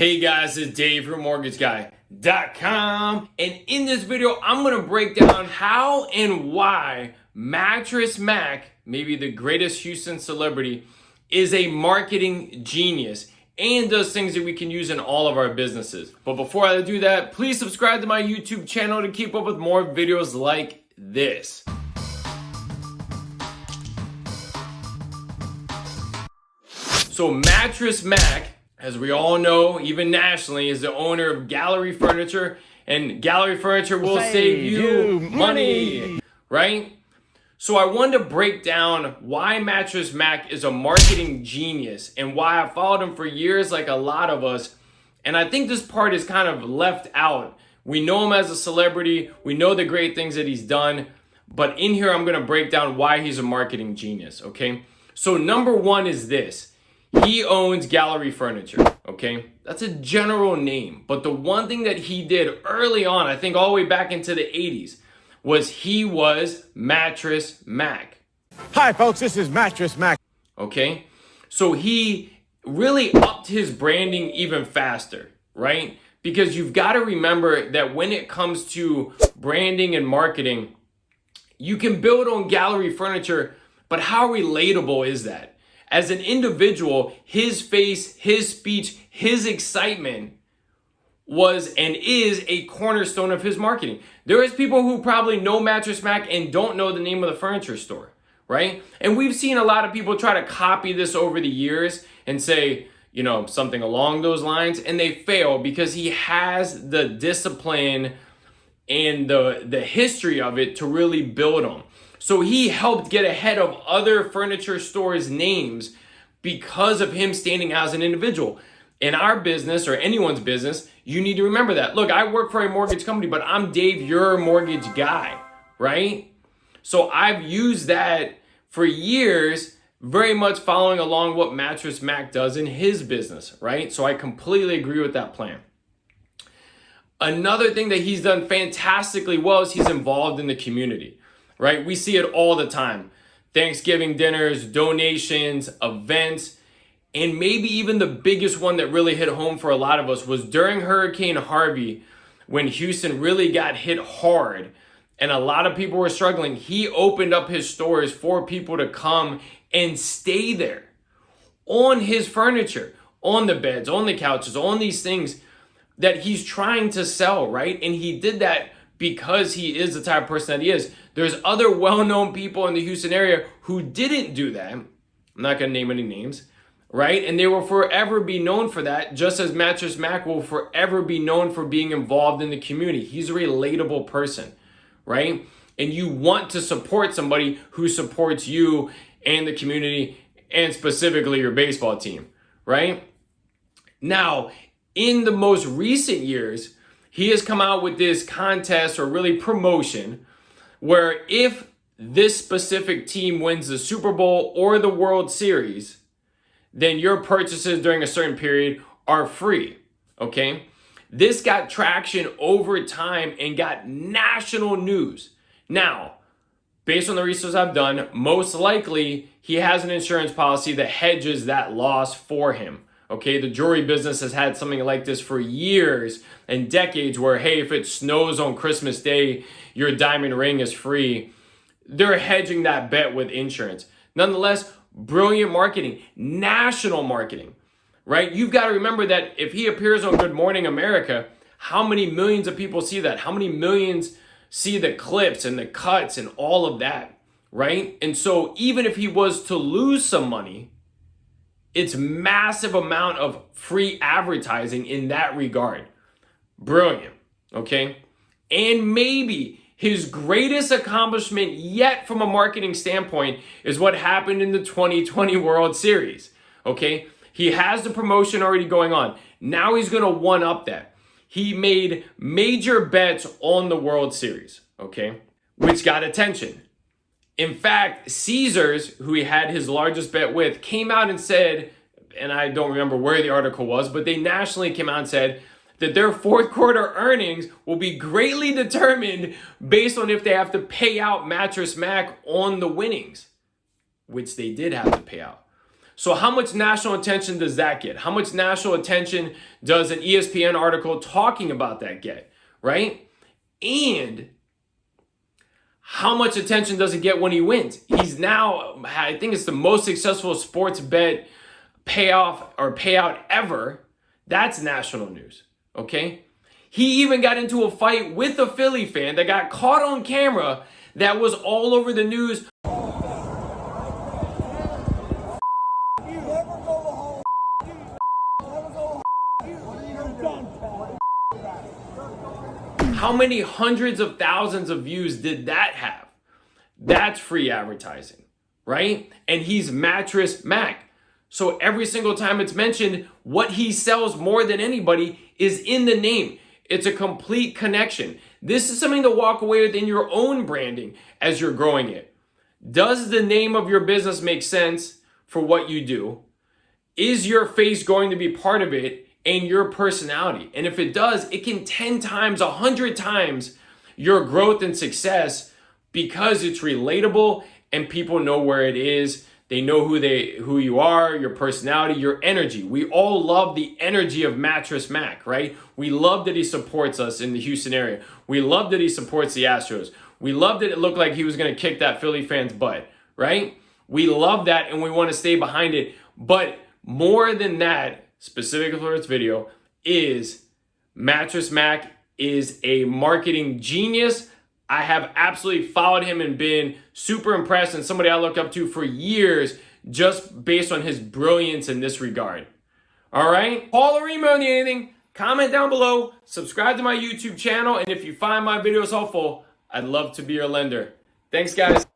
Hey guys, it's Dave from MortgageGuy.com, and in this video, I'm going to break down how and why Mattress Mack, maybe the greatest Houston celebrity, is a marketing genius and does things that we can use in all of our businesses. But before I do that, please subscribe to my YouTube channel to keep up with more videos like this. So Mattress Mack, as we all know, even nationally, is the owner of Gallery Furniture, and Gallery Furniture will save you money, right? So I wanted to break down why Mattress Mack is a marketing genius and why I followed him for years like a lot of us. And I think this part is kind of left out. We know him as a celebrity. We know the great things that he's done. But in here, I'm going to break down why he's a marketing genius, okay? So number one is this. He owns Gallery Furniture, okay? That's a general name. But the one thing that he did early on, I think all the way back into the 80s, was he was Mattress Mack. Hi, folks, this is Mattress Mack. Okay? So he really upped his branding even faster, right? Because you've got to remember that when it comes to branding and marketing, you can build on Gallery Furniture, but how relatable is that? As an individual, his face, his speech, his excitement was and is a cornerstone of his marketing. There is people who probably know Mattress Mack and don't know the name of the furniture store, right? And we've seen a lot of people try to copy this over the years and say, you know, something along those lines, and they fail because he has the discipline and the history of it to really build on. So he helped get ahead of other furniture stores' names because of him standing out as an individual. In our business or anyone's business, you need to remember that. Look, I work for a mortgage company, but I'm Dave, your mortgage guy, right? So I've used that for years, very much following along what Mattress Mack does in his business, right? So I completely agree with that plan. Another thing that he's done fantastically well is he's involved in the community. Right? We see it all the time. Thanksgiving dinners, donations, events, and maybe even the biggest one that really hit home for a lot of us was during Hurricane Harvey, when Houston really got hit hard and a lot of people were struggling. He opened up his stores for people to come and stay there on his furniture, on the beds, on the couches, on these things that he's trying to sell, right? And he did that because he is the type of person that he is. There's other well-known people in the Houston area who didn't do that. I'm not going to name any names, right? And they will forever be known for that, just as Mattress Mack will forever be known for being involved in the community. He's a relatable person, right? And you want to support somebody who supports you and the community and specifically your baseball team, right? Now, in the most recent years, he has come out with this contest or really promotion where if this specific team wins the Super Bowl or the World Series, then your purchases during a certain period are free, okay? This got traction over time and got national news. Now, based on the research I've done, most likely he has an insurance policy that hedges that loss for him. Okay, the jewelry business has had something like this for years and decades where, hey, if it snows on Christmas Day, your diamond ring is free. They're hedging that bet with insurance. Nonetheless, brilliant marketing, national marketing, right? You've got to remember that if he appears on Good Morning America, how many millions of people see that? How many millions see the clips and the cuts and all of that, right? And so even if he was to lose some money, it's massive amount of free advertising in that regard. Brilliant, okay? And maybe his greatest accomplishment yet from a marketing standpoint is what happened in the 2020 World Series, okay? He has the promotion already going on. Now he's going to one-up that. He made major bets on the World Series, okay? Which got attention. In fact, Caesars, who he had his largest bet with, came out and said, and I don't remember where the article was, but they nationally came out and said that their fourth quarter earnings will be greatly determined based on if they have to pay out Mattress Mack on the winnings, which they did have to pay out. So how much national attention does that get? How much national attention does an ESPN article talking about that get, right? And how much attention does it get when he wins? He's now, I think it's the most successful sports bet payout ever. That's national news, okay? He even got into a fight with a Philly fan that got caught on camera that was all over the news. How many hundreds of thousands of views did that have? That's free advertising, right? And he's Mattress Mack. So every single time it's mentioned, what he sells more than anybody is in the name. It's a complete connection. This is something to walk away with in your own branding as you're growing it. Does the name of your business make sense for what you do? Is your face going to be part of it and your personality? And if it does, it can 10 times, 100 times your growth and success because it's relatable and people know where it is. They know who you are, your personality, your energy. We all love the energy of Mattress Mack, right? We love that he supports us in the Houston area. We love that he supports the Astros. We love that it looked like he was going to kick that Philly fan's butt, right? We love that and we want to stay behind it. But more than that, specifically for this video, is Mattress Mack is a marketing genius. I have absolutely followed him and been super impressed and somebody I look up to for years just based on his brilliance in this regard. All right? Call or email me anything, comment down below, subscribe to my YouTube channel, and if you find my videos helpful, I'd love to be your lender. Thanks, guys.